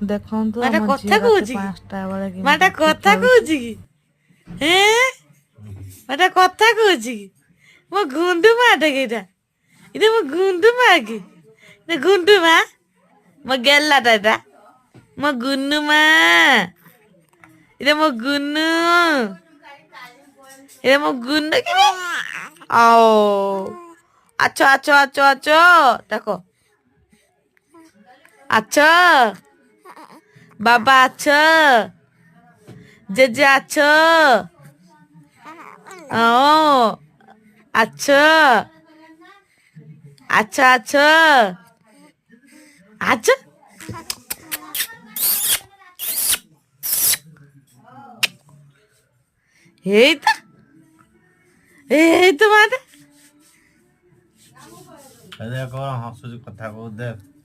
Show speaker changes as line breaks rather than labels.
ଦେଖନ୍ତୁ
ମାଟା
ଆମ
କଥା
ଝିଅ ରାତି
କହୁଛି କି?
5ଟା ବେଳେ
ମାଟା
କେମିତି
କଥା କହୁଛି କି? ମାଟା କଥା କହୁଛି କି? ମୋ ଗୁଣ୍ଡୁ ମାଟା କି ଏଇଟା? এটা ମୋ ଗୁଣ୍ଡୁ ମା କି? এটা ଗୁଣ୍ଡୁ ମା? ମୋ ଗେଲାଟା ଏଟା? ମୋ ଗୁନୁ ମା? এটা ମୋ ଗୁନୁ? এটা ମୋ ଗୁନୁ କି? আও আচ্ছা আচ্ছা আচ্ছা আচ্ছা দেখো আচ্ছা বাবা আচ্ছা জেজে আচ্ছা ও আচ্ছা আচ্ছা আচ্ছা আচ্ছা এই তো এই তো মানে
କଣ ହସୁଛି କଥା କହୁ ଦେଖ